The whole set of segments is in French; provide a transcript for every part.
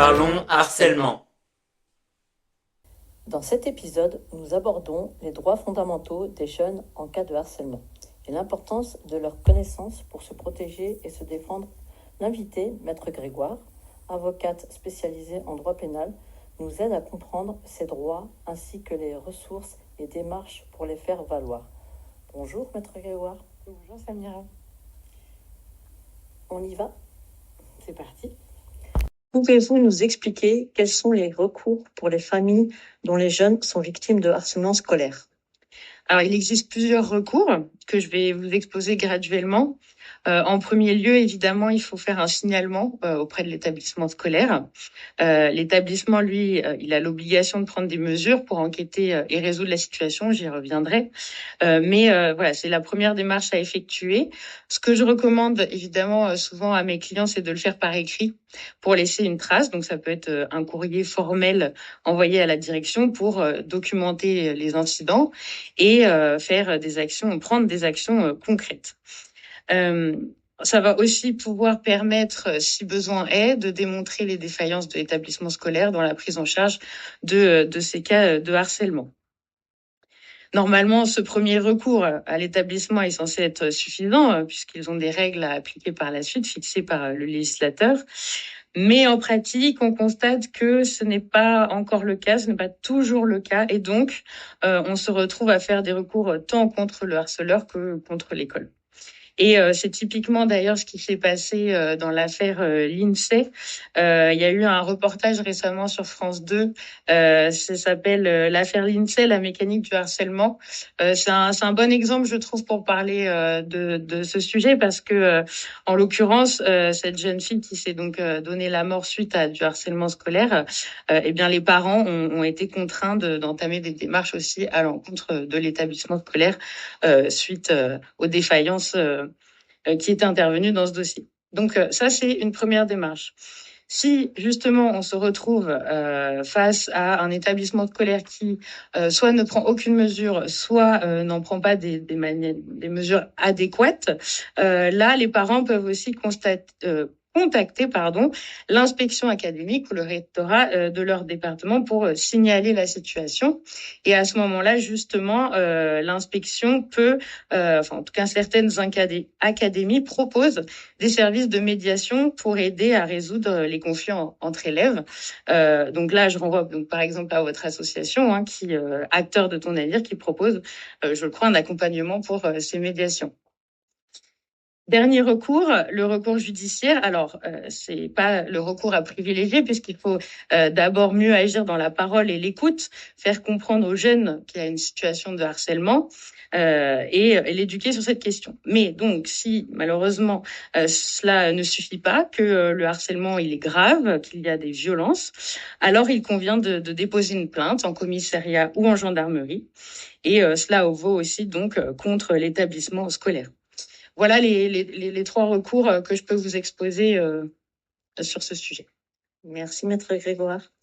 Parlons harcèlement. Dans cet épisode, nous abordons les droits fondamentaux des jeunes en cas de harcèlement et l'importance de leur connaissance pour se protéger et se défendre. L'invité, Maître Grégoire, avocate spécialisée en droit pénal, nous aide à comprendre ces droits ainsi que les ressources et démarches pour les faire valoir. Bonjour Maître Grégoire. Bonjour Samira. On y va ? C'est parti. Pouvez-vous nous expliquer quels sont les recours pour les familles dont les jeunes sont victimes de harcèlement scolaire ? Alors, il existe plusieurs recours que je vais vous exposer graduellement. En premier lieu, évidemment, il faut faire un signalement auprès de l'établissement scolaire. L'établissement, lui, il a l'obligation de prendre des mesures pour enquêter et résoudre la situation, j'y reviendrai. Mais voilà, c'est la première démarche à effectuer. Ce que je recommande, évidemment, souvent à mes clients, c'est de le faire par écrit pour laisser une trace. Donc, ça peut être un courrier formel envoyé à la direction pour documenter les incidents et faire des actions, prendre des actions concrètes. Ça va aussi pouvoir permettre, si besoin est, de démontrer les défaillances de l'établissement scolaire dans la prise en charge de ces cas de harcèlement. Normalement, ce premier recours à l'établissement est censé être suffisant puisqu'ils ont des règles à appliquer par la suite fixées par le législateur. Mais en pratique, on constate que ce n'est pas encore le cas, ce n'est pas toujours le cas. Et donc, on se retrouve à faire des recours tant contre le harceleur que contre l'école. Et c'est typiquement d'ailleurs ce qui s'est passé dans l'affaire l'INSEE. Il y a eu un reportage récemment sur France 2. Ça s'appelle l'affaire l'INSEE, la mécanique du harcèlement. C'est un bon exemple, je trouve, pour parler de ce sujet parce que, en l'occurrence, cette jeune fille qui s'est donc donné la mort suite à du harcèlement scolaire, eh bien les parents ont été contraints d'entamer des démarches aussi à l'encontre de l'établissement scolaire suite aux défaillances qui étaient intervenues dans ce dossier. Donc ça, c'est une première démarche. Si justement on se retrouve face à un établissement scolaire qui soit ne prend aucune mesure, soit n'en prend pas des mesures adéquates, là les parents peuvent aussi contacter l'inspection académique ou le rectorat de leur département pour signaler la situation. Et à ce moment-là, justement, l'inspection peut, en tout cas certaines académies proposent des services de médiation pour aider à résoudre les conflits entre élèves. Donc là, je renvoie donc par exemple à votre association, qui Acteurs de ton navire, qui propose, je le crois, un accompagnement pour ces médiations. Dernier recours, le recours judiciaire. Alors, c'est pas le recours à privilégier puisqu'il faut d'abord mieux agir dans la parole et l'écoute, faire comprendre aux jeunes qu'il y a une situation de harcèlement et l'éduquer sur cette question. Mais donc, si malheureusement cela ne suffit pas, que le harcèlement il est grave, qu'il y a des violences, alors il convient de déposer une plainte en commissariat ou en gendarmerie. Et cela vaut aussi donc contre l'établissement scolaire. Voilà les trois recours que je peux vous exposer sur ce sujet. Merci Maître Grégoire.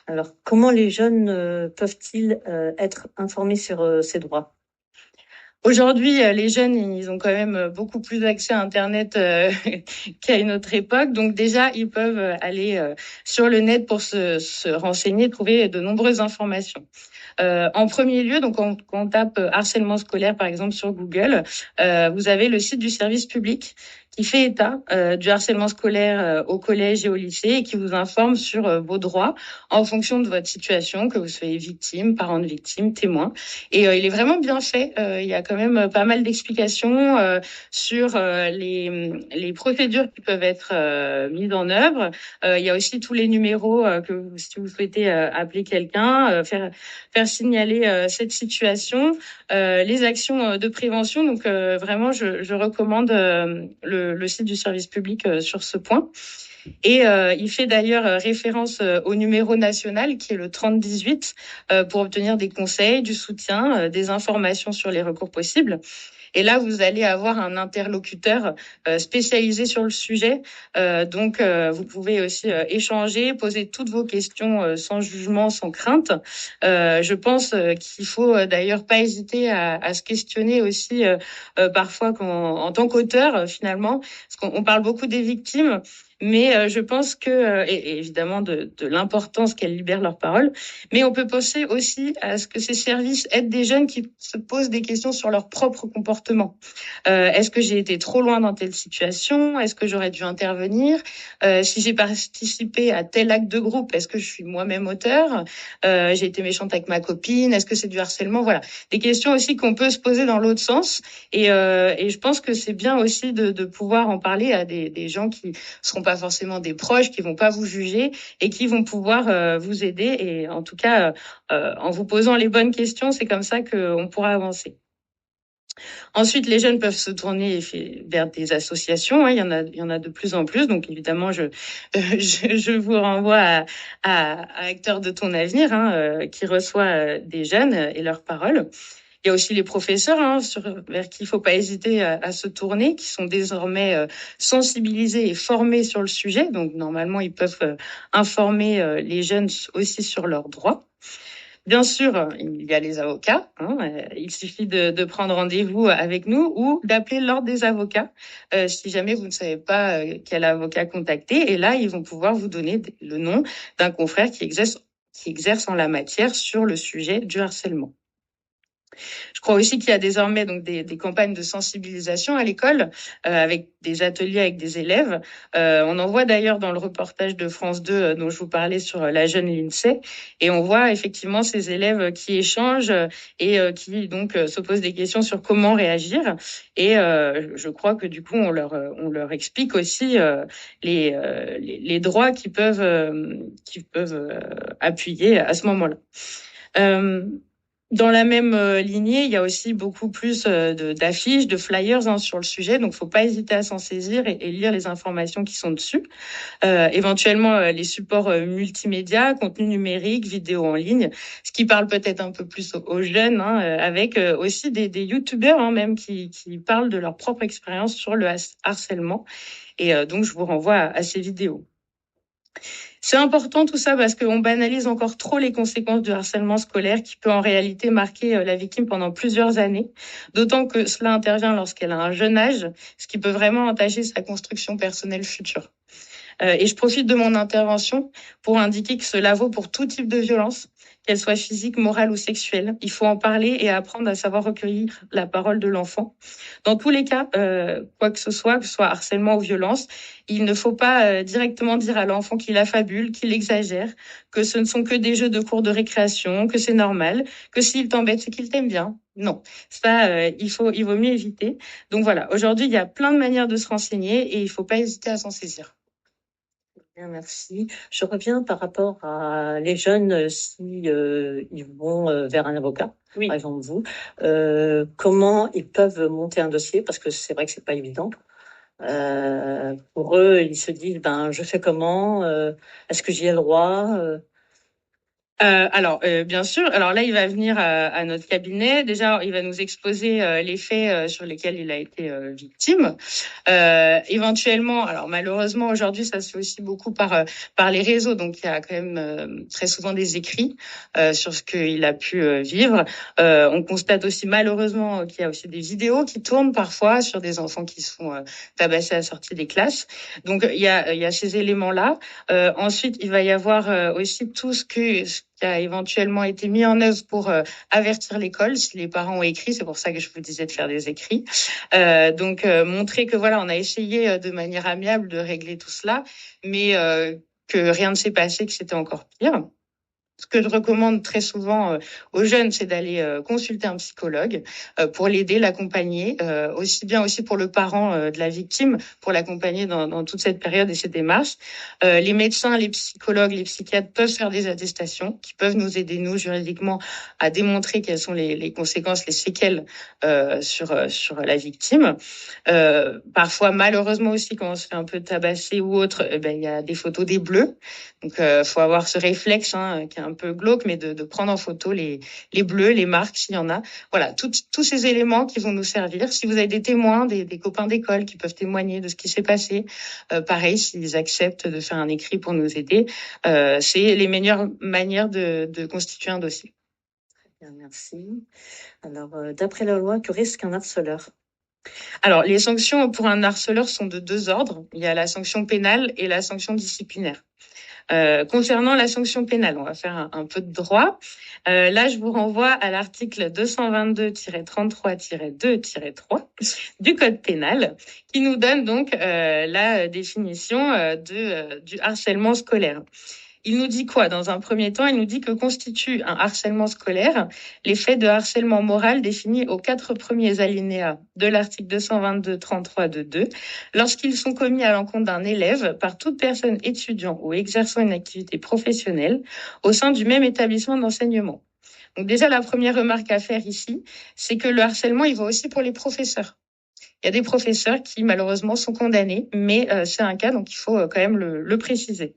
Alors, comment les jeunes peuvent-ils être informés sur ces droits ? Aujourd'hui, les jeunes, ils ont quand même beaucoup plus accès à Internet qu'à une autre époque. Donc déjà, ils peuvent aller sur le net pour se renseigner, trouver de nombreuses informations. En premier lieu, donc quand on tape harcèlement scolaire par exemple sur Google, vous avez le site du service public qui fait état du harcèlement scolaire au collège et au lycée et qui vous informe sur vos droits en fonction de votre situation, que vous soyez victime, parent de victime, témoin. Et il est vraiment bien fait. Il y a quand même pas mal d'explications sur les procédures qui peuvent être mises en œuvre. Il y a aussi tous les numéros que si vous souhaitez appeler quelqu'un, faire signaler cette situation, les actions de prévention. Donc vraiment, je recommande le site du service public sur ce point. Et il fait d'ailleurs référence au numéro national qui est le 3018 pour obtenir des conseils, du soutien, des informations sur les recours possibles. Et là, vous allez avoir un interlocuteur spécialisé sur le sujet. Donc, vous pouvez aussi échanger, poser toutes vos questions sans jugement, sans crainte. Je pense qu'il faut d'ailleurs pas hésiter à se questionner aussi parfois en tant qu'auteur finalement, parce qu'on parle beaucoup des victimes. Mais je pense que, et évidemment de l'importance qu'elles libèrent leur parole, mais on peut penser aussi à ce que ces services aident des jeunes qui se posent des questions sur leur propre comportement. Est-ce que j'ai été trop loin dans telle situation? Est-ce que j'aurais dû intervenir? Si j'ai participé à tel acte de groupe, est-ce que je suis moi-même auteur? J'ai été méchante avec ma copine? Est-ce que c'est du harcèlement? Voilà, des questions aussi qu'on peut se poser dans l'autre sens. Et je pense que c'est bien aussi de pouvoir en parler à des gens qui seront pas forcément des proches, qui vont pas vous juger et qui vont pouvoir vous aider. Et en tout cas, en vous posant les bonnes questions, c'est comme ça qu'on pourra avancer. Ensuite, les jeunes peuvent se tourner vers des associations. Hein, il y en a de plus en plus. Donc, évidemment, je vous renvoie à Acteurs de ton avenir, hein, qui reçoit des jeunes et leurs paroles. Il y a aussi les professeurs vers qui il faut pas hésiter à se tourner, qui sont désormais sensibilisés et formés sur le sujet. Donc, normalement, ils peuvent informer les jeunes aussi sur leurs droits. Bien sûr, il y a les avocats. Il suffit de prendre rendez-vous avec nous ou d'appeler l'ordre des avocats si jamais vous ne savez pas quel avocat contacter. Et là, ils vont pouvoir vous donner le nom d'un confrère qui exerce en la matière sur le sujet du harcèlement. Je crois aussi qu'il y a désormais donc des campagnes de sensibilisation à l'école avec des ateliers avec des élèves. On en voit d'ailleurs dans le reportage de France 2 dont je vous parlais sur la jeune Lindsay. Et on voit effectivement ces élèves qui échangent et qui donc se posent des questions sur comment réagir. Et je crois que du coup, on leur explique aussi les droits qui peuvent appuyer à ce moment-là. Dans la même lignée, il y a aussi beaucoup plus d'affiches, de flyers sur le sujet. Donc, faut pas hésiter à s'en saisir et lire les informations qui sont dessus. Éventuellement, les supports multimédia, contenu numérique, vidéo en ligne, ce qui parle peut-être un peu plus aux jeunes, avec aussi des youtubeurs même qui parlent de leur propre expérience sur le harcèlement. Et donc, je vous renvoie à ces vidéos. C'est important tout ça parce qu'on banalise encore trop les conséquences du harcèlement scolaire qui peut en réalité marquer la victime pendant plusieurs années, d'autant que cela intervient lorsqu'elle a un jeune âge, ce qui peut vraiment entacher sa construction personnelle future. Et je profite de mon intervention pour indiquer que cela vaut pour tout type de violence, qu'elle soit physique, morale ou sexuelle. Il faut en parler et apprendre à savoir recueillir la parole de l'enfant. Dans tous les cas, quoi que ce soit harcèlement ou violence, il ne faut pas directement dire à l'enfant qu'il affabule, qu'il exagère, que ce ne sont que des jeux de cours de récréation, que c'est normal, que s'il t'embête, c'est qu'il t'aime bien. Non, ça, il vaut mieux éviter. Donc voilà, aujourd'hui, il y a plein de manières de se renseigner et il faut pas hésiter à s'en saisir. Bien, merci. Je reviens par rapport à les jeunes, si ils vont vers un avocat, Oui. par exemple vous, comment ils peuvent monter un dossier, parce que c'est vrai que c'est pas évident. Pour eux, ils se disent, je fais comment, est-ce que j'y ai le droit? Alors, bien sûr. Alors là, il va venir à notre cabinet. Déjà, il va nous exposer les faits sur lesquels il a été victime. Éventuellement, alors malheureusement aujourd'hui, ça se fait aussi beaucoup par les réseaux. Donc, il y a quand même très souvent des écrits sur ce qu'il a pu vivre. On constate aussi malheureusement qu'il y a aussi des vidéos qui tournent parfois sur des enfants qui sont tabassés à la sortie des classes. Donc, il y a ces éléments-là. Ensuite, il va y avoir aussi tout ce qui a éventuellement été mis en œuvre pour avertir l'école si les parents ont écrit. C'est pour ça que je vous disais de faire des écrits. Donc montrer que voilà, on a essayé de manière amiable de régler tout cela, mais que rien ne s'est passé, que c'était encore pire. Ce que je recommande très souvent aux jeunes, c'est d'aller consulter un psychologue pour l'aider, l'accompagner, aussi bien aussi pour le parent de la victime, pour l'accompagner dans toute cette période et ces démarches. Les médecins, les psychologues, les psychiatres peuvent faire des attestations qui peuvent nous aider, nous, juridiquement, à démontrer quelles sont les conséquences, les séquelles sur la victime. Parfois, malheureusement aussi, quand on se fait un peu tabasser ou autre, il y a des photos des bleus. Donc, faut avoir ce réflexe qui est un peu glauque, mais de prendre en photo les bleus, les marques s'il y en a. Voilà, tous ces éléments qui vont nous servir. Si vous avez des témoins, des copains d'école qui peuvent témoigner de ce qui s'est passé, pareil, s'ils acceptent de faire un écrit pour nous aider, c'est les meilleures manières de constituer un dossier. Très bien, merci. Alors, d'après la loi, que risque un harceleur? Alors, les sanctions pour un harceleur sont de deux ordres. Il y a la sanction pénale et la sanction disciplinaire. Concernant la sanction pénale, on va faire un peu de droit. Là, je vous renvoie à l'article 222-33-2-3 du Code pénal, qui nous donne donc la définition du harcèlement scolaire. Il nous dit quoi? Dans un premier temps, il nous dit que constitue un harcèlement scolaire les faits de harcèlement moral définis aux 4 premiers alinéas de l'article 222-33 de 2, lorsqu'ils sont commis à l'encontre d'un élève par toute personne étudiant ou exerçant une activité professionnelle au sein du même établissement d'enseignement. Donc déjà, la première remarque à faire ici, c'est que le harcèlement, il va aussi pour les professeurs. Il y a des professeurs qui, malheureusement, sont condamnés, mais c'est un cas, donc il faut quand même le préciser.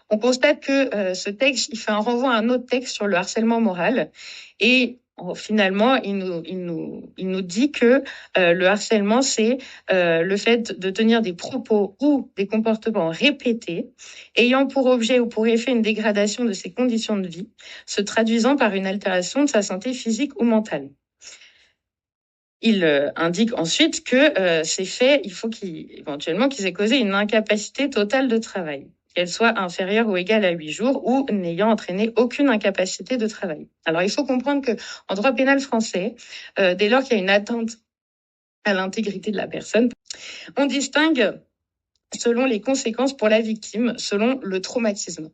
On constate que ce texte, il fait un renvoi à un autre texte sur le harcèlement moral et finalement, il nous dit que le harcèlement, c'est le fait de tenir des propos ou des comportements répétés ayant pour objet ou pour effet une dégradation de ses conditions de vie, se traduisant par une altération de sa santé physique ou mentale. Il indique ensuite que ces faits, il faut éventuellement qu'ils aient causé une incapacité totale de travail, qu'elle soit inférieure ou égale à 8 jours ou n'ayant entraîné aucune incapacité de travail. Alors, il faut comprendre que en droit pénal français, dès lors qu'il y a une atteinte à l'intégrité de la personne, on distingue selon les conséquences pour la victime, selon le traumatisme.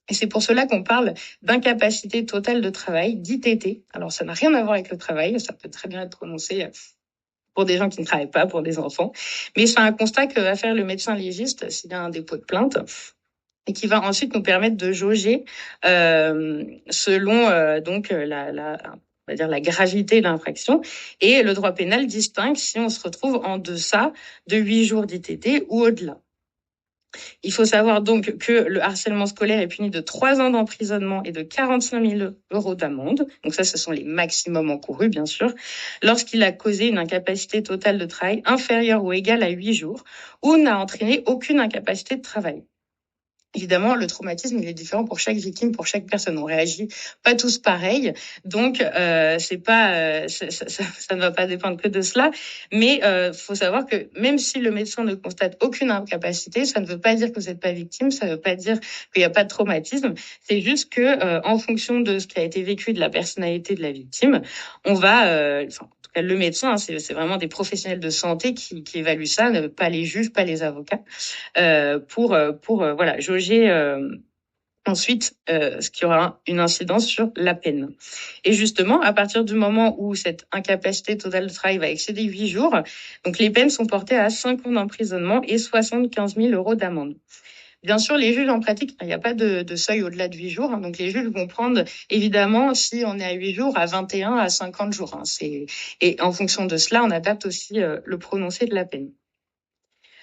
Et c'est pour cela qu'on parle d'incapacité totale de travail, d'ITT. Alors, ça n'a rien à voir avec le travail, ça peut très bien être prononcé pour des gens qui ne travaillent pas, pour des enfants. Mais c'est un constat que va faire le médecin légiste s'il y a un dépôt de plainte et qui va ensuite nous permettre de jauger selon donc on va dire la gravité de l'infraction. Et le droit pénal distingue si on se retrouve en deçà de 8 jours d'ITT ou au-delà. Il faut savoir donc que le harcèlement scolaire est puni de 3 ans d'emprisonnement et de 45 000 euros d'amende. Donc ça, ce sont les maximums encourus, bien sûr, lorsqu'il a causé une incapacité totale de travail inférieure ou égale à 8 jours ou n'a entraîné aucune incapacité de travail. Évidemment, le traumatisme, il est différent pour chaque victime, pour chaque personne. On réagit pas tous pareil, donc c'est pas, ça ne va pas dépendre que de cela. Mais faut savoir que même si le médecin ne constate aucune incapacité, ça ne veut pas dire que vous n'êtes pas victime, ça ne veut pas dire qu'il n'y a pas de traumatisme. C'est juste que en fonction de ce qui a été vécu, de la personnalité de la victime, on va, le médecin, c'est vraiment des professionnels de santé qui évaluent ça, pas les juges, pas les avocats, pour voilà jauger ensuite ce qui aura une incidence sur la peine. Et justement, à partir du moment où cette incapacité totale de travail va excéder 8 jours, donc les peines sont portées à 5 ans d'emprisonnement et 75 000 euros d'amende. Bien sûr, les juges en pratique, il n'y a pas de seuil au-delà de 8 jours. Donc, les juges vont prendre, évidemment, si on est à 8 jours, à 21, à 50 jours. Et en fonction de cela, on adapte aussi le prononcé de la peine.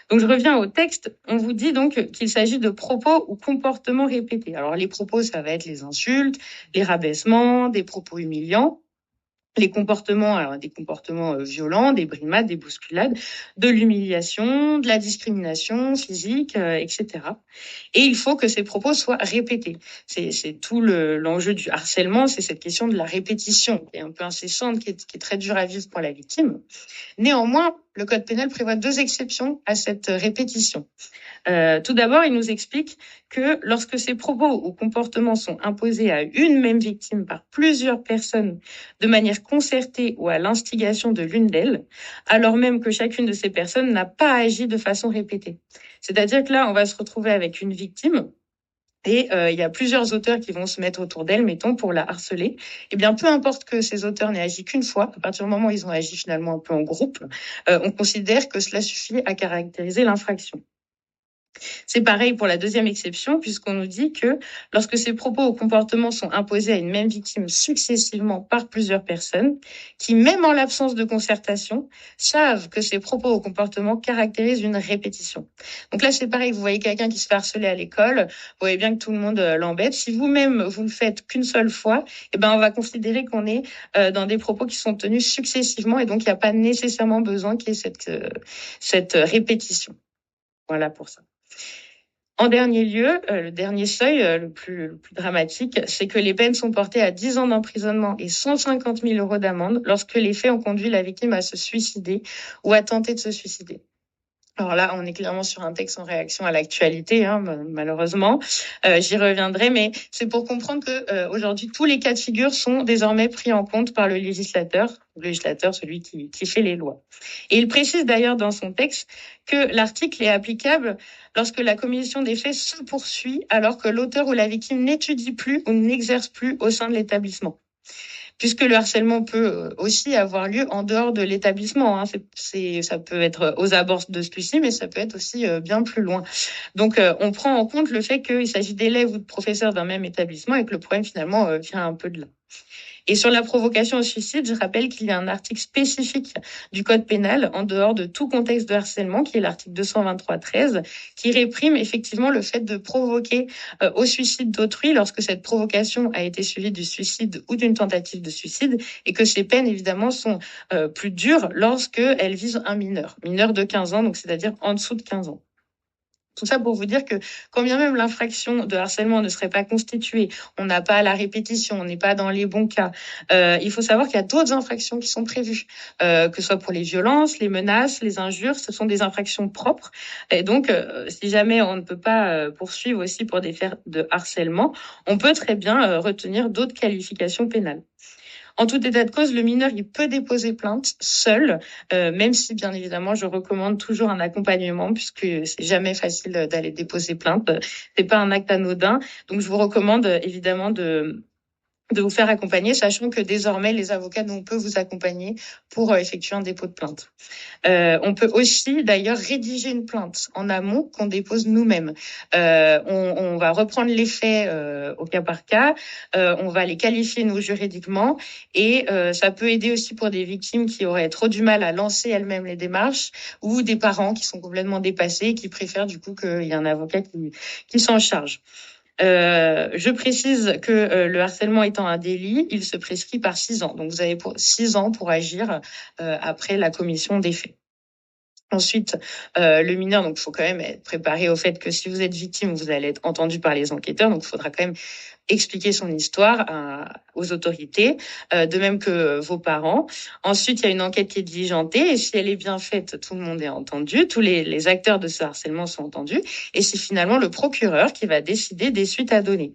Donc, je reviens au texte. On vous dit donc qu'il s'agit de propos ou comportements répétés. Alors, les propos, ça va être les insultes, les rabaissements, des propos humiliants. Les comportements, alors des comportements violents, des brimades, des bousculades, de l'humiliation, de la discrimination physique, etc. Et il faut que ces propos soient répétés. C'est tout l'enjeu du harcèlement, c'est cette question de la répétition, qui est un peu incessante, qui est très dure à vivre pour la victime. Néanmoins, le Code pénal prévoit 2 exceptions à cette répétition. Tout d'abord, il nous explique que lorsque ces propos ou comportements sont imposés à une même victime par plusieurs personnes de manière concertée ou à l'instigation de l'une d'elles, alors même que chacune de ces personnes n'a pas agi de façon répétée. C'est-à-dire que là, on va se retrouver avec une victime et il y a plusieurs auteurs qui vont se mettre autour d'elle, mettons, pour la harceler. Eh bien, peu importe que ces auteurs n'aient agi qu'une fois, à partir du moment où ils ont agi finalement un peu en groupe, on considère que cela suffit à caractériser l'infraction. C'est pareil pour la deuxième exception, puisqu'on nous dit que lorsque ces propos ou comportements sont imposés à une même victime successivement par plusieurs personnes, qui, même en l'absence de concertation, savent que ces propos ou comportements caractérisent une répétition. Donc là, c'est pareil, vous voyez quelqu'un qui se fait harceler à l'école, vous voyez bien que tout le monde l'embête. Si vous-même, vous le faites qu'une seule fois, eh ben, on va considérer qu'on est dans des propos qui sont tenus successivement, et donc il n'y a pas nécessairement besoin qu'il y ait cette répétition. Voilà pour ça. En dernier lieu, le dernier seuil, le plus dramatique, c'est que les peines sont portées à 10 ans d'emprisonnement et 150 000 euros d'amende lorsque les faits ont conduit la victime à se suicider ou à tenter de se suicider. Alors là, on est clairement sur un texte en réaction à l'actualité, malheureusement. J'y reviendrai, mais c'est pour comprendre que aujourd'hui, tous les cas de figure sont désormais pris en compte par le législateur, celui qui fait les lois. Et il précise d'ailleurs dans son texte que l'article est applicable lorsque la commission des faits se poursuit alors que l'auteur ou la victime n'étudie plus ou n'exerce plus au sein de l'établissement. Puisque le harcèlement peut aussi avoir lieu en dehors de l'établissement. Ça peut être aux abords de celui-ci, mais ça peut être aussi bien plus loin. Donc, on prend en compte le fait qu'il s'agit d'élèves ou de professeurs d'un même établissement et que le problème, finalement, vient un peu de là. Et sur la provocation au suicide, je rappelle qu'il y a un article spécifique du Code pénal, en dehors de tout contexte de harcèlement, qui est l'article 223-13, qui réprime effectivement le fait de provoquer au suicide d'autrui lorsque cette provocation a été suivie du suicide ou d'une tentative de suicide, et que ces peines, évidemment, sont plus dures lorsqu'elles visent un mineur de 15 ans, donc c'est-à-dire en dessous de 15 ans. Tout ça pour vous dire que quand bien même l'infraction de harcèlement ne serait pas constituée, on n'a pas la répétition, on n'est pas dans les bons cas, il faut savoir qu'il y a d'autres infractions qui sont prévues, que ce soit pour les violences, les menaces, les injures, ce sont des infractions propres. Et donc, si jamais on ne peut pas poursuivre aussi pour des faits de harcèlement, on peut très bien retenir d'autres qualifications pénales. En tout état de cause, le mineur, il peut déposer plainte seul, même si, bien évidemment, je recommande toujours un accompagnement puisque c'est jamais facile d'aller déposer plainte. C'est pas un acte anodin. Donc, je vous recommande évidemment de vous faire accompagner, sachant que désormais, les avocats, nous, on peut vous accompagner pour effectuer un dépôt de plainte. On peut aussi, d'ailleurs, rédiger une plainte en amont qu'on dépose nous-mêmes. On va reprendre les faits au cas par cas, on va les qualifier, nous, juridiquement, et ça peut aider aussi pour des victimes qui auraient trop du mal à lancer elles-mêmes les démarches, ou des parents qui sont complètement dépassés et qui préfèrent, du coup, qu'il y ait un avocat qui s'en charge. Je précise que le harcèlement étant un délit, il se prescrit par 6 ans. Donc, vous avez 6 ans pour agir après la commission des faits. Ensuite, le mineur, donc il faut quand même être préparé au fait que si vous êtes victime, vous allez être entendu par les enquêteurs. Donc, il faudra quand même expliquer son histoire aux autorités, de même que vos parents. Ensuite, il y a une enquête qui est diligentée et si elle est bien faite, tout le monde est entendu, tous les acteurs de ce harcèlement sont entendus et c'est finalement le procureur qui va décider des suites à donner.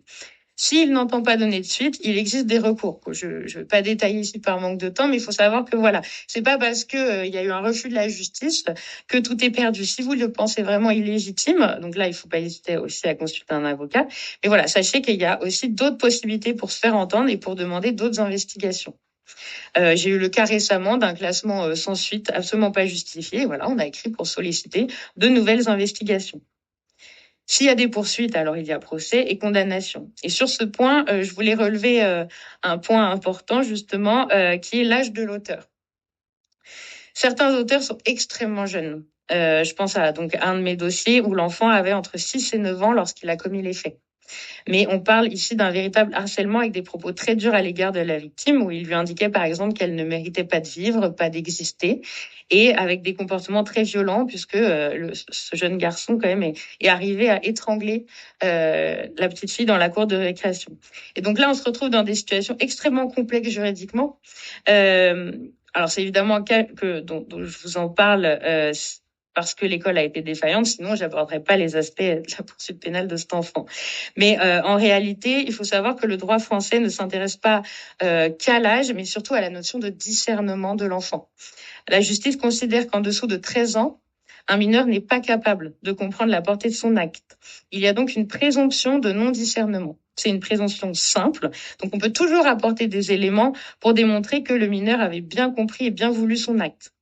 S'il n'entend pas donner de suite, il existe des recours. Je ne vais pas détailler ici par manque de temps, mais il faut savoir que voilà, c'est pas parce que il y a eu un refus de la justice que tout est perdu. Si vous le pensez vraiment illégitime, donc là, il faut pas hésiter aussi à consulter un avocat. Mais voilà, sachez qu'il y a aussi d'autres possibilités pour se faire entendre et pour demander d'autres investigations. J'ai eu le cas récemment d'un classement sans suite, absolument pas justifié. Voilà, on a écrit pour solliciter de nouvelles investigations. S'il y a des poursuites, alors il y a procès et condamnation. Et sur ce point, je voulais relever un point important justement, qui est l'âge de l'auteur. Certains auteurs sont extrêmement jeunes. Je pense à donc un de mes dossiers où l'enfant avait entre 6 et 9 ans lorsqu'il a commis les faits. Mais on parle ici d'un véritable harcèlement avec des propos très durs à l'égard de la victime, où il lui indiquait par exemple qu'elle ne méritait pas de vivre, pas d'exister, et avec des comportements très violents, puisque ce jeune garçon quand même est arrivé à étrangler la petite fille dans la cour de récréation. Et donc là, on se retrouve dans des situations extrêmement complexes juridiquement. Alors c'est évidemment un cas dont je vous en parle parce que l'école a été défaillante, sinon j'aborderais pas les aspects de la poursuite pénale de cet enfant. Mais en réalité, il faut savoir que le droit français ne s'intéresse pas qu'à l'âge, mais surtout à la notion de discernement de l'enfant. La justice considère qu'en dessous de 13 ans, un mineur n'est pas capable de comprendre la portée de son acte. Il y a donc une présomption de non-discernement. C'est une présomption simple, donc on peut toujours apporter des éléments pour démontrer que le mineur avait bien compris et bien voulu son acte.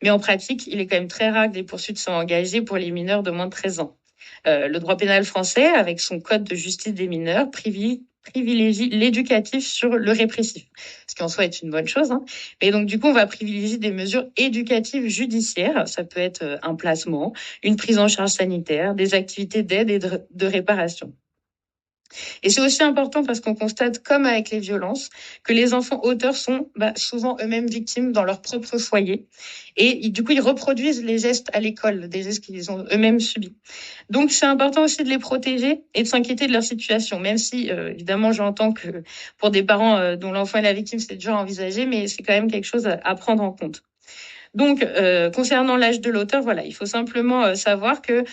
Mais en pratique, il est quand même très rare que des poursuites soient engagées pour les mineurs de moins de 13 ans. Le droit pénal français, avec son code de justice des mineurs, privilégie l'éducatif sur le répressif, ce qui en soi est une bonne chose, hein. Mais donc, du coup, on va privilégier des mesures éducatives judiciaires. Ça peut être un placement, une prise en charge sanitaire, des activités d'aide et de réparation. Et c'est aussi important parce qu'on constate, comme avec les violences, que les enfants auteurs sont souvent eux-mêmes victimes dans leur propre foyer. Et du coup, ils reproduisent les gestes à l'école, des gestes qu'ils ont eux-mêmes subis. Donc, c'est important aussi de les protéger et de s'inquiéter de leur situation, même si, évidemment, j'entends que pour des parents dont l'enfant est la victime, c'est dur à envisager, mais c'est quand même quelque chose à prendre en compte. Donc, concernant l'âge de l'auteur, voilà, il faut simplement savoir que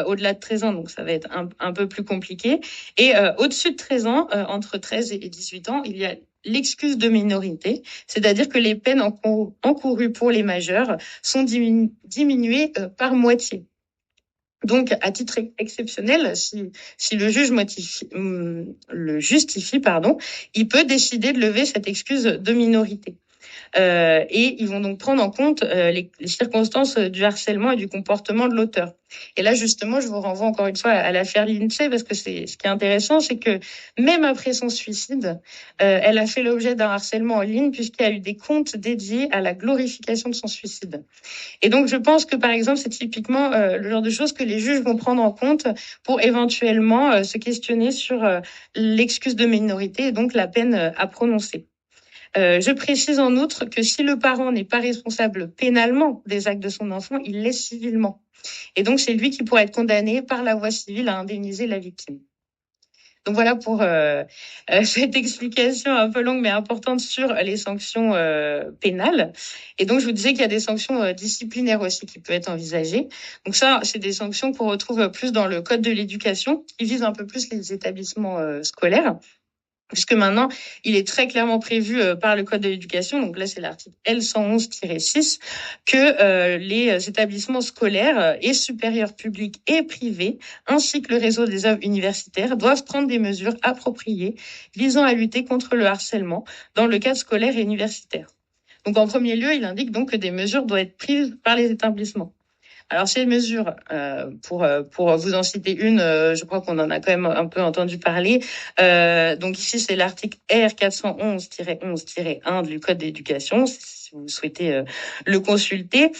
au-delà de 13 ans, donc ça va être un peu plus compliqué, et au-dessus de 13 ans, entre 13 et 18 ans, il y a l'excuse de minorité, c'est-à-dire que les peines encourues pour les majeurs sont diminuées par moitié. Donc, à titre exceptionnel, si le juge le justifie, il peut décider de lever cette excuse de minorité. Et ils vont donc prendre en compte les circonstances du harcèlement et du comportement de l'auteur. Et là, justement, je vous renvoie encore une fois à l'affaire Lindsay, parce que ce qui est intéressant, c'est que même après son suicide, elle a fait l'objet d'un harcèlement en ligne, puisqu'il y a eu des comptes dédiés à la glorification de son suicide. Et donc, je pense que, par exemple, c'est typiquement le genre de choses que les juges vont prendre en compte pour éventuellement se questionner sur l'excuse de minorité et donc la peine à prononcer. Je précise en outre que si le parent n'est pas responsable pénalement des actes de son enfant, il l'est civilement. Et donc, c'est lui qui pourra être condamné par la voie civile à indemniser la victime. Donc voilà pour cette explication un peu longue mais importante sur les sanctions pénales. Et donc, je vous disais qu'il y a des sanctions disciplinaires aussi qui peuvent être envisagées. Donc ça, c'est des sanctions qu'on retrouve plus dans le Code de l'éducation, qui vise un peu plus les établissements scolaires. Puisque maintenant, il est très clairement prévu par le Code de l'éducation, donc là c'est l'article L111-6, que les établissements scolaires et supérieurs publics et privés, ainsi que le réseau des œuvres universitaires, doivent prendre des mesures appropriées visant à lutter contre le harcèlement dans le cadre scolaire et universitaire. Donc en premier lieu, il indique donc que des mesures doivent être prises par les établissements. Alors, ces mesures, pour vous en citer une, je crois qu'on en a quand même un peu entendu parler. Donc ici, c'est l'article R411-11-1 du Code d'éducation, si vous souhaitez le consulter.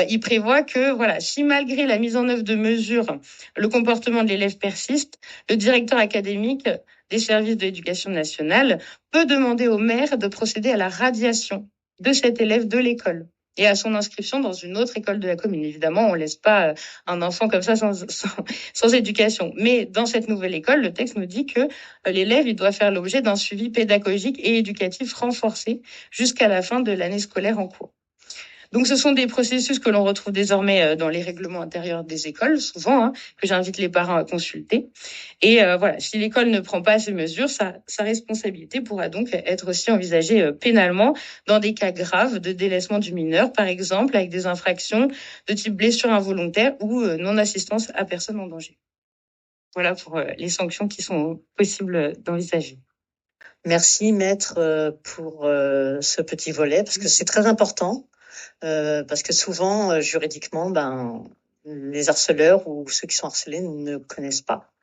Il prévoit que, voilà, si malgré la mise en œuvre de mesures, le comportement de l'élève persiste, le directeur académique des services de l'éducation nationale peut demander au maire de procéder à la radiation de cet élève de l'école et à son inscription dans une autre école de la commune. Évidemment, on laisse pas un enfant comme ça sans éducation. Mais dans cette nouvelle école, le texte nous dit que l'élève, il doit faire l'objet d'un suivi pédagogique et éducatif renforcé jusqu'à la fin de l'année scolaire en cours. Donc, ce sont des processus que l'on retrouve désormais dans les règlements intérieurs des écoles, souvent, que j'invite les parents à consulter. Et voilà, si l'école ne prend pas ces mesures, sa responsabilité pourra donc être aussi envisagée pénalement dans des cas graves de délaissement du mineur, par exemple, avec des infractions de type blessure involontaire ou non-assistance à personne en danger. Voilà pour les sanctions qui sont possibles d'envisager. Merci, maître, pour ce petit volet, parce que c'est très important. Parce que souvent, juridiquement, les harceleurs ou ceux qui sont harcelés ne connaissent pas.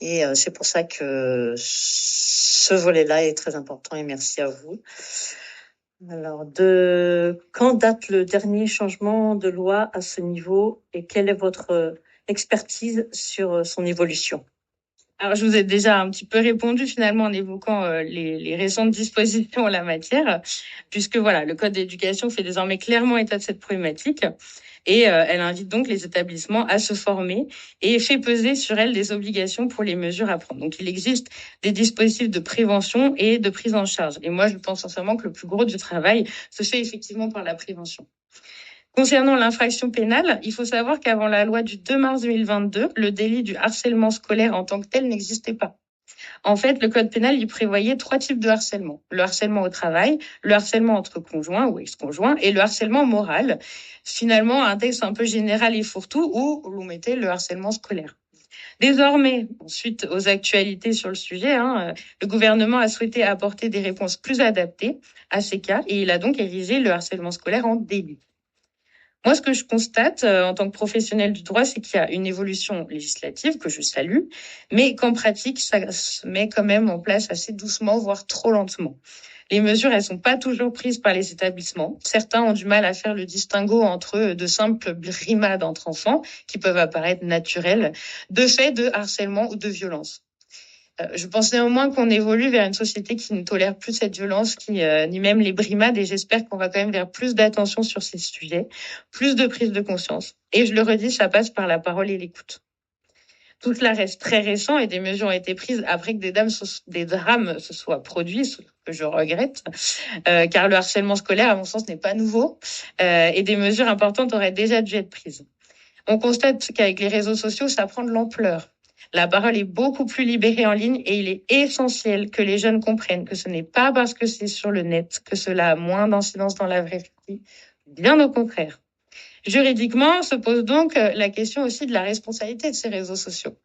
Et c'est pour ça que ce volet-là est très important et merci à vous. Alors, quand date le dernier changement de loi à ce niveau et quelle est votre expertise sur son évolution? Alors, je vous ai déjà un petit peu répondu finalement en évoquant les récentes dispositions en la matière, puisque voilà, le Code d'éducation fait désormais clairement état de cette problématique et elle invite donc les établissements à se former et fait peser sur elles des obligations pour les mesures à prendre. Donc, il existe des dispositifs de prévention et de prise en charge. Et moi, je pense sincèrement que le plus gros du travail se fait effectivement par la prévention. Concernant l'infraction pénale, il faut savoir qu'avant la loi du 2 mars 2022, le délit du harcèlement scolaire en tant que tel n'existait pas. En fait, le code pénal, il prévoyait 3 types de harcèlement. Le harcèlement au travail, le harcèlement entre conjoints ou ex-conjoints et le harcèlement moral. Finalement, un texte un peu général et fourre-tout où l'on mettait le harcèlement scolaire. Désormais, suite aux actualités sur le sujet, le gouvernement a souhaité apporter des réponses plus adaptées à ces cas et il a donc érigé le harcèlement scolaire en délit. Moi, ce que je constate en tant que professionnel du droit, c'est qu'il y a une évolution législative que je salue, mais qu'en pratique, ça se met quand même en place assez doucement, voire trop lentement. Les mesures, elles sont pas toujours prises par les établissements. Certains ont du mal à faire le distinguo entre de simples brimades entre enfants, qui peuvent apparaître naturelles, de faits de harcèlement ou de violence. Je pense néanmoins qu'on évolue vers une société qui ne tolère plus cette violence, ni même les brimades, et j'espère qu'on va quand même vers plus d'attention sur ces sujets, plus de prise de conscience. Et je le redis, ça passe par la parole et l'écoute. Tout cela reste très récent et des mesures ont été prises après que des drames se soient produits, ce que je regrette, car le harcèlement scolaire, à mon sens, n'est pas nouveau, et des mesures importantes auraient déjà dû être prises. On constate qu'avec les réseaux sociaux, ça prend de l'ampleur. La parole est beaucoup plus libérée en ligne et il est essentiel que les jeunes comprennent que ce n'est pas parce que c'est sur le net que cela a moins d'incidence dans la vraie vie, bien au contraire. Juridiquement se pose donc la question aussi de la responsabilité de ces réseaux sociaux.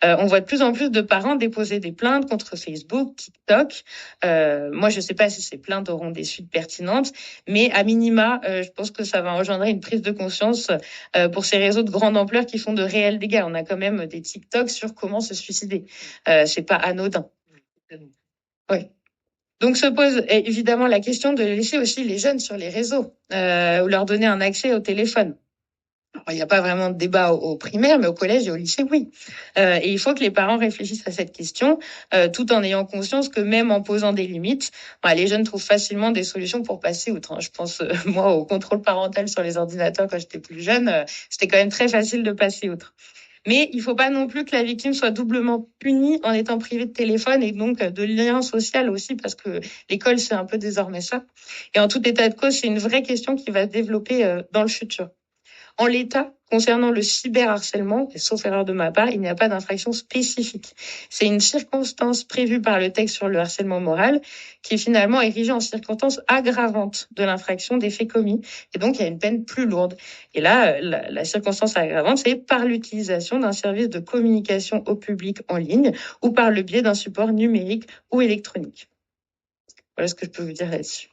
On voit de plus en plus de parents déposer des plaintes contre Facebook, TikTok. Moi, je ne sais pas si ces plaintes auront des suites pertinentes, mais à minima, je pense que ça va engendrer une prise de conscience pour ces réseaux de grande ampleur qui font de réels dégâts. On a quand même des TikTok sur comment se suicider. C'est pas anodin. Oui. Donc se pose évidemment la question de laisser aussi les jeunes sur les réseaux ou leur donner un accès au téléphone. Alors, il n'y a pas vraiment de débat au primaire, mais au collège et au lycée, oui. Et il faut que les parents réfléchissent à cette question, tout en ayant conscience que même en posant des limites, les jeunes trouvent facilement des solutions pour passer outre. Je pense, moi, au contrôle parental sur les ordinateurs quand j'étais plus jeune, c'était quand même très facile de passer outre. Mais il ne faut pas non plus que la victime soit doublement punie en étant privée de téléphone et donc de lien social aussi, parce que l'école, c'est un peu désormais ça. Et en tout état de cause, c'est une vraie question qui va se développer dans le futur. En l'état, concernant le cyberharcèlement, et sauf erreur de ma part, il n'y a pas d'infraction spécifique. C'est une circonstance prévue par le texte sur le harcèlement moral qui est finalement érigée en circonstance aggravante de l'infraction des faits commis. Et donc, il y a une peine plus lourde. Et là, la circonstance aggravante, c'est par l'utilisation d'un service de communication au public en ligne ou par le biais d'un support numérique ou électronique. Voilà ce que je peux vous dire là-dessus.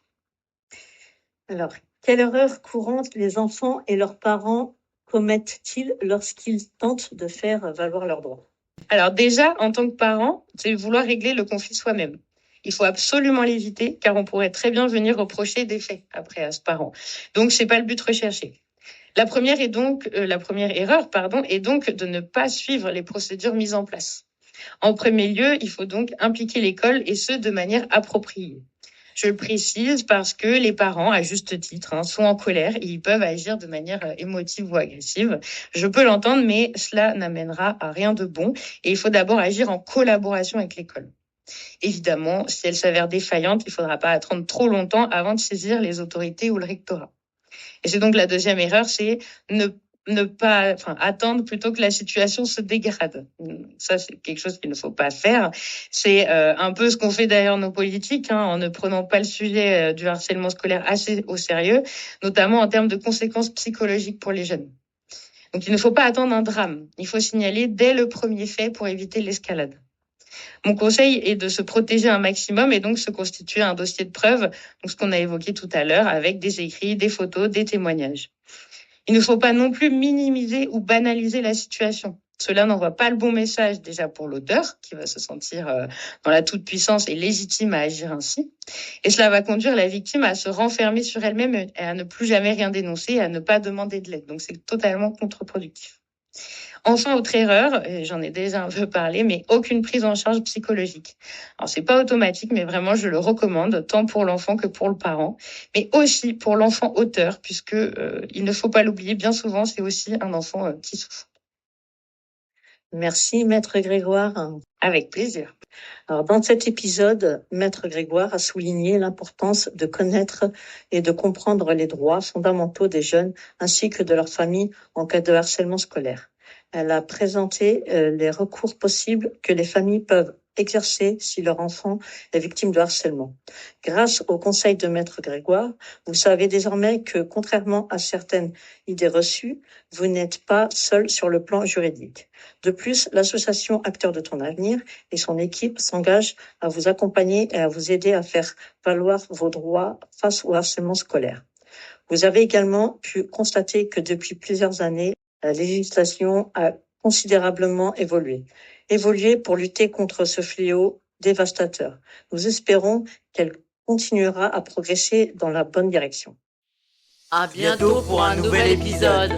Alors, quelle erreur courante les enfants et leurs parents commettent-ils lorsqu'ils tentent de faire valoir leurs droits? Alors déjà, en tant que parent, c'est vouloir régler le conflit soi-même. Il faut absolument l'éviter car on pourrait très bien venir reprocher des faits après à ce parent. Donc c'est pas le but recherché. La première erreur, est donc de ne pas suivre les procédures mises en place. En premier lieu, il faut donc impliquer l'école et ce de manière appropriée. Je le précise parce que les parents, à juste titre, sont en colère et ils peuvent agir de manière émotive ou agressive. Je peux l'entendre, mais cela n'amènera à rien de bon et il faut d'abord agir en collaboration avec l'école. Évidemment, si elle s'avère défaillante, il ne faudra pas attendre trop longtemps avant de saisir les autorités ou le rectorat. Et c'est donc la deuxième erreur, c'est attendre plutôt que la situation se dégrade. Ça, c'est quelque chose qu'il ne faut pas faire. C'est un peu ce qu'ont fait d'ailleurs nos politiques, en ne prenant pas le sujet du harcèlement scolaire assez au sérieux, notamment en termes de conséquences psychologiques pour les jeunes. Donc, il ne faut pas attendre un drame. Il faut signaler dès le premier fait pour éviter l'escalade. Mon conseil est de se protéger un maximum et donc se constituer un dossier de preuves, donc ce qu'on a évoqué tout à l'heure, avec des écrits, des photos, des témoignages. Il ne faut pas non plus minimiser ou banaliser la situation. Cela n'envoie pas le bon message déjà pour l'auteur, qui va se sentir dans la toute-puissance et légitime à agir ainsi. Et cela va conduire la victime à se renfermer sur elle-même et à ne plus jamais rien dénoncer et à ne pas demander de l'aide. Donc c'est totalement contre-productif. Enfin, autre erreur, et j'en ai déjà un peu parlé, mais aucune prise en charge psychologique. Alors, c'est pas automatique, mais vraiment, je le recommande, tant pour l'enfant que pour le parent, mais aussi pour l'enfant auteur, puisque il ne faut pas l'oublier, bien souvent, c'est aussi un enfant qui souffre. Merci, Maître Grégoire. Avec plaisir. Alors, dans cet épisode, Maître Grégoire a souligné l'importance de connaître et de comprendre les droits fondamentaux des jeunes ainsi que de leur famille en cas de harcèlement scolaire. Elle a présenté les recours possibles que les familles peuvent exercer si leur enfant est victime de harcèlement. Grâce au conseil de Maître Grégoire, vous savez désormais que, contrairement à certaines idées reçues, vous n'êtes pas seul sur le plan juridique. De plus, l'association Acteurs de ton avenir et son équipe s'engagent à vous accompagner et à vous aider à faire valoir vos droits face au harcèlement scolaire. Vous avez également pu constater que depuis plusieurs années, la législation a considérablement évolué. Évolué pour lutter contre ce fléau dévastateur. Nous espérons qu'elle continuera à progresser dans la bonne direction. À bientôt pour un nouvel épisode.